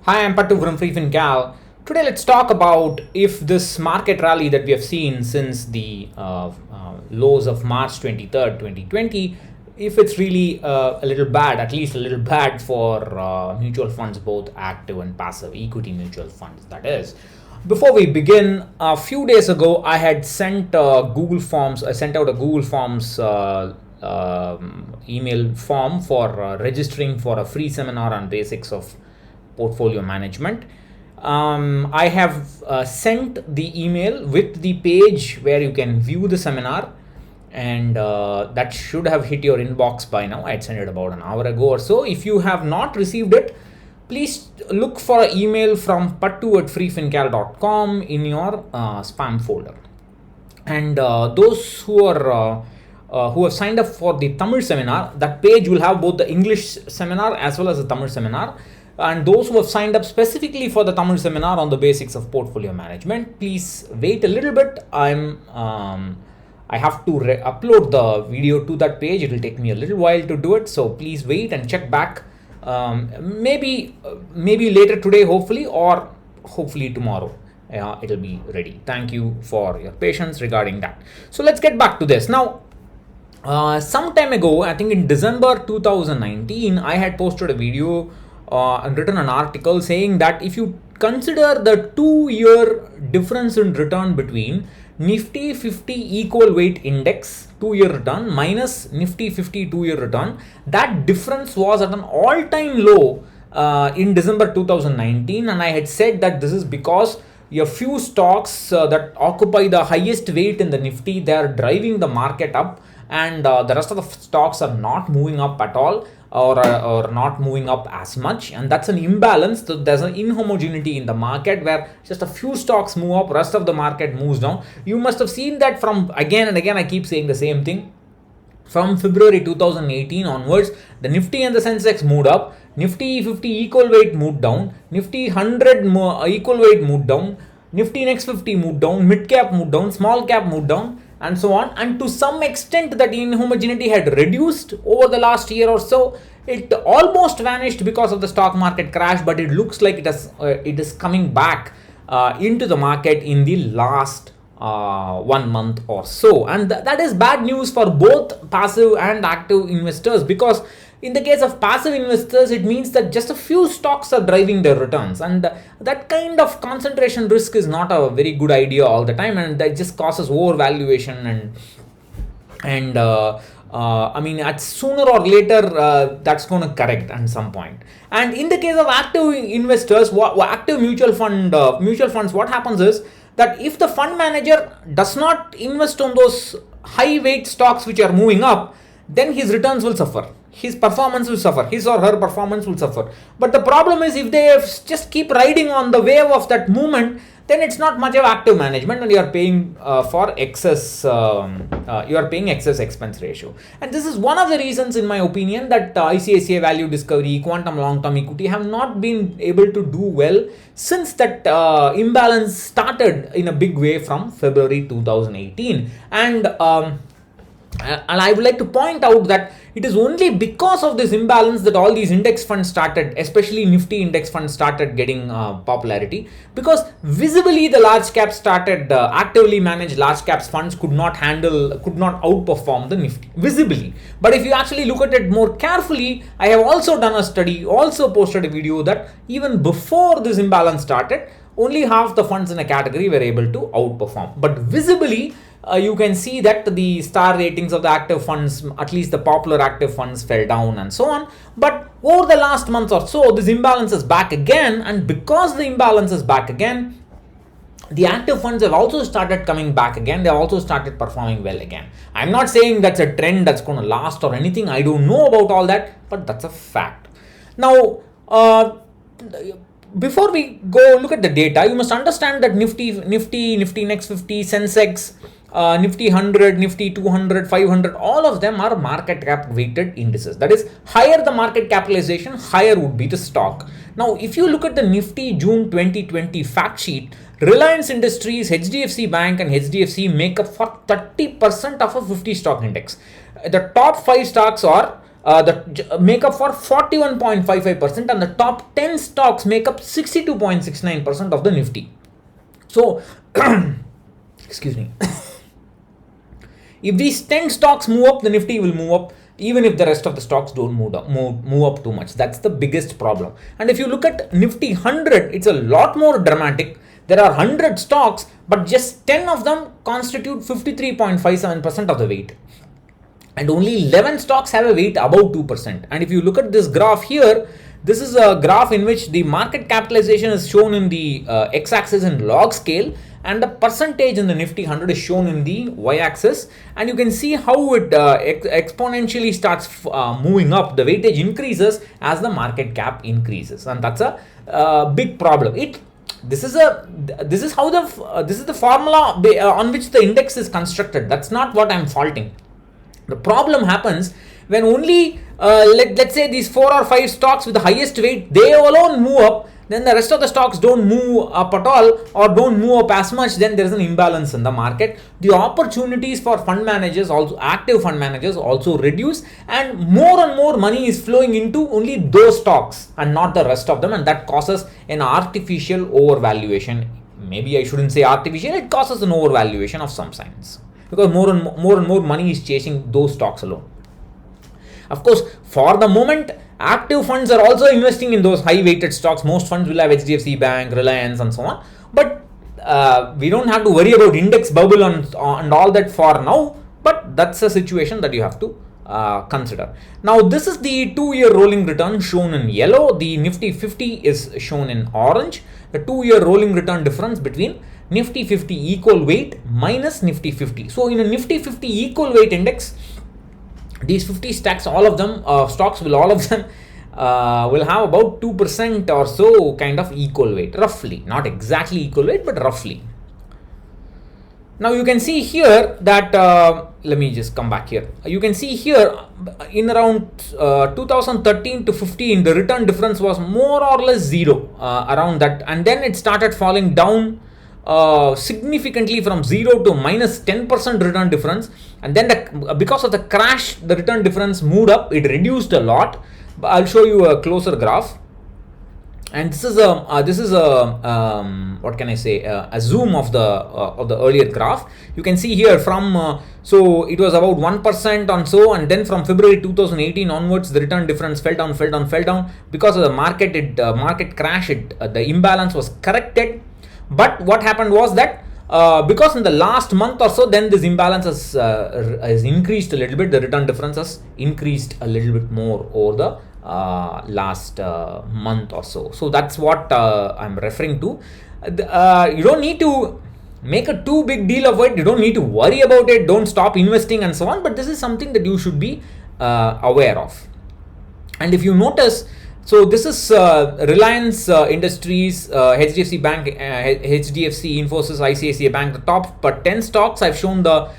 Hi, I'm Pattu from freefincal. Today, let's talk about if this market rally that we have seen since the lows of March 23rd, 2020, if it's really a little bad, at least a little bad for mutual funds, both active and passive equity mutual funds, that is. Before we begin, a few days ago, I had sent Google Forms. I sent out a Google Forms email form for registering for a free seminar on basics of portfolio management. I have sent the email with the page where you can view the seminar, and that should have hit your inbox by now. I had sent it about an hour ago or so. If you have not received it, please look for an email from pattu@freefincal.com in your spam folder. And those who have signed up for the Tamil seminar, that page will have both the English seminar as well as the Tamil seminar. And those who have signed up specifically for the Tamil seminar on the basics of portfolio management, please wait a little bit. I have to upload the video to that page. It will take me a little while to do it, so please wait and check back. Maybe later today, hopefully, or hopefully tomorrow. It'll be ready. Thank you for your patience regarding that. So let's get back to this now. Some time ago, I think in December 2019, I had posted a video and written an article saying that if you consider the 2-year difference in return between Nifty 50 equal weight index 2-year return minus Nifty 50 2-year return, that difference was at an all-time low in December 2019, and I had said that this is because a few stocks that occupy the highest weight in the Nifty, they are driving the market up, and the rest of the stocks are not moving up at all, or not moving up as much, and that's an imbalance. So there's an inhomogeneity in the market where just a few stocks move up, rest of the market moves down. You must have seen that from again and again. I keep saying the same thing. From February 2018 onwards, the Nifty and the Sensex moved up, Nifty 50 equal weight moved down, Nifty 100 equal weight moved down, Nifty Next 50 moved down, mid cap moved down, small cap moved down, and so on. And to some extent, that inhomogeneity had reduced over the last year or so. It almost vanished because of the stock market crash, but it looks like it is coming back into the market in the last 1 month or so, and that is bad news for both passive and active investors, because in the case of passive investors, it means that just a few stocks are driving their returns, and that kind of concentration risk is not a very good idea all the time, and that just causes overvaluation and I mean, at sooner or later that's going to correct at some point. And in the case of active investors, active mutual funds, what happens is that if the fund manager does not invest on those high weight stocks which are moving up, then his returns will suffer, his performance will suffer, his or her performance will suffer. But the problem is, if they just keep riding on the wave of that movement, then it's not much of active management, and you are paying for excess. You are paying excess expense ratio, and this is one of the reasons, in my opinion, that ICICI Value Discovery, Quantum Long Term Equity have not been able to do well since that imbalance started in a big way from February 2018, and I would like to point out that it is only because of this imbalance that all these index funds started, especially Nifty index funds, started getting popularity, because visibly the large caps started, actively managed large caps funds could not outperform the Nifty visibly. But if you actually look at it more carefully, I have also done a study, also posted a video, that even before this imbalance started, only half the funds in a category were able to outperform. But visibly, you can see that the star ratings of the active funds, at least the popular active funds, fell down and so on. But over the last month or so, this imbalance is back again, and because the imbalance is back again, the active funds have also started coming back again. They have also started performing well again. I'm not saying that's a trend that's going to last or anything. I don't know about all that, but that's a fact. Now, before we go look at the data, you must understand that Nifty Next 50, Sensex, Nifty 100, Nifty 200, 500, all of them are market cap weighted indices. That is, higher the market capitalization, higher would be the stock. Now, if you look at the Nifty June 2020 fact sheet, Reliance Industries, HDFC Bank and HDFC make up for 30% of a 50 stock index. The top 5 stocks are make up for 41.55%, and the top 10 stocks make up 62.69% of the Nifty. So, excuse me. If these 10 stocks move up, the Nifty will move up, even if the rest of the stocks don't move up too much. That's the biggest problem. And if you look at Nifty 100, it's a lot more dramatic. There are 100 stocks, but just 10 of them constitute 53.57% of the weight. And only 11 stocks have a weight above 2%. And if you look at this graph here, this is a graph in which the market capitalization is shown in the x-axis in log scale, and the percentage in the Nifty 100 is shown in the y-axis. And you can see how it exponentially starts moving up. The weightage increases as the market cap increases, and that's a big problem. This is the formula on which the index is constructed. That's not what I'm faulting. The problem happens when only let's say these 4 or 5 stocks with the highest weight, they alone move up, then the rest of the stocks don't move up at all or don't move up as much. Then there is an imbalance in the market. The opportunities for fund managers, also active fund managers, also reduce, and more money is flowing into only those stocks and not the rest of them, and that causes an artificial overvaluation. Maybe I shouldn't say artificial, it causes an overvaluation of some signs, because more and more money is chasing those stocks alone. Of course, for the moment, active funds are also investing in those high weighted stocks. Most funds will have HDFC Bank, Reliance, and so on. But we don't have to worry about index bubble and all that for now. But that's a situation that you have to consider. Now, this is the 2-year rolling return shown in yellow. The Nifty 50 is shown in orange. The 2-year rolling return difference between Nifty 50 equal weight minus Nifty 50. So, in a Nifty 50 equal weight index, these 50 stocks will have about 2% or so kind of equal weight, roughly, not exactly equal weight, but roughly. Now you can see here that, let me just come back here. You can see here in around 2013 to 15, the return difference was more or less zero around that. And then it started falling down significantly from 0 to minus 10% return difference, and then because of the crash, the return difference moved up. It reduced a lot. But I'll show you a closer graph, and this is a what can I say, a zoom of the earlier graph. You can see here from so it was about 1% on so, and then from February 2018 onwards, the return difference fell down because of the market. Market crash. The imbalance was corrected. But what happened was that because in the last month or so, then this imbalance has increased a little bit. The return difference has increased a little bit more over the last month or so. So that's what I'm referring to. You don't need to make a too big deal of it. You don't need to worry about it. Don't stop investing and so on. But this is something that you should be aware of. And if you notice, so this is Reliance Industries, HDFC Bank, HDFC, Infosys, ICICI Bank, the top 10 stocks. I've shown the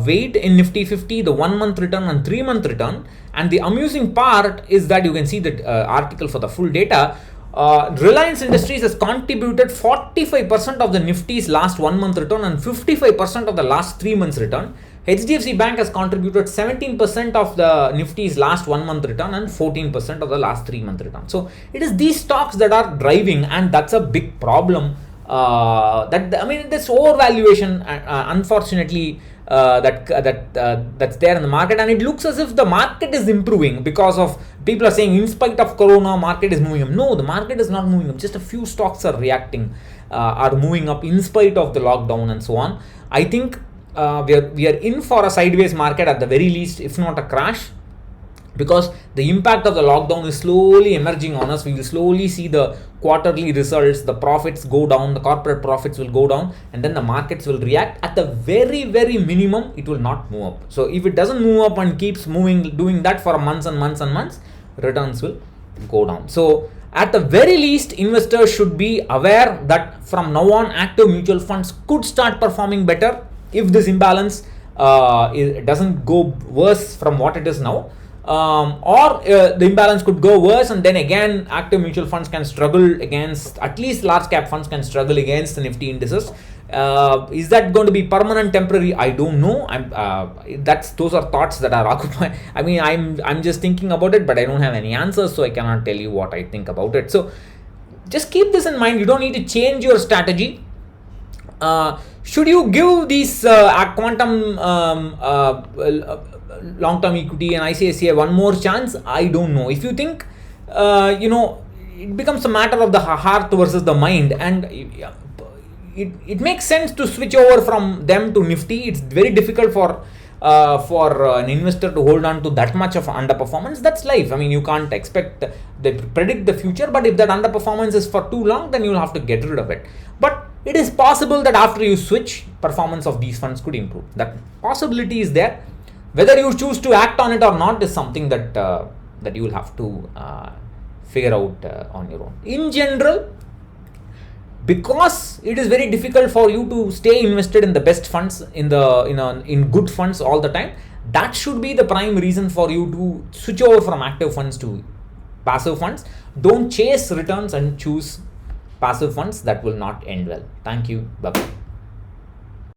weight in Nifty 50, the 1-month return and 3-month return. And the amusing part is that you can see the article for the full data. Reliance Industries has contributed 45% of the Nifty's last 1-month return and 55% of the last 3 months return. HDFC Bank has contributed 17% of the Nifty's last 1-month return and 14% of the last 3-month return. So it is these stocks that are driving, and that's a big problem. This overvaluation, unfortunately, that's there in the market, and it looks as if the market is improving because of people are saying in spite of Corona, market is moving up. No, the market is not moving up. Just a few stocks are are moving up in spite of the lockdown and so on. I think we are in for a sideways market at the very least, if not a crash, because the impact of the lockdown is slowly emerging on us. We will slowly see the quarterly results, the profits go down, the corporate profits will go down, and then the markets will react. At the very, very minimum, it will not move up. So if it doesn't move up and keeps moving, doing that for months and months and months, returns will go down. So at the very least, investors should be aware that from now on, active mutual funds could start performing better if this imbalance it doesn't go worse from what it is now. or the imbalance could go worse, and then again active mutual funds can struggle against, at least large cap funds can struggle against the Nifty indices. Is that going to be permanent, temporary? I don't know. Those are thoughts that are occupying. I mean, I'm just thinking about it, but I don't have any answers, so I cannot tell you what I think about it. So just keep this in mind. You don't need to change your strategy. Should you give these quantum long-term equity and ICICI one more chance? I don't know. If you think, it becomes a matter of the heart versus the mind, and it makes sense to switch over from them to Nifty. It's very difficult for an investor to hold on to that much of underperformance. That's life. I mean, you can't predict the future, but if that underperformance is for too long, then you'll have to get rid of it. But it is possible that after you switch, performance of these funds could improve. That possibility is there. Whether you choose to act on it or not is something that you will have to figure out on your own. In general, because it is very difficult for you to stay invested in the best funds, in good funds all the time, that should be the prime reason for you to switch over from active funds to passive funds. Don't chase returns and choose passive funds. That will not end well. Thank you. Bye-bye.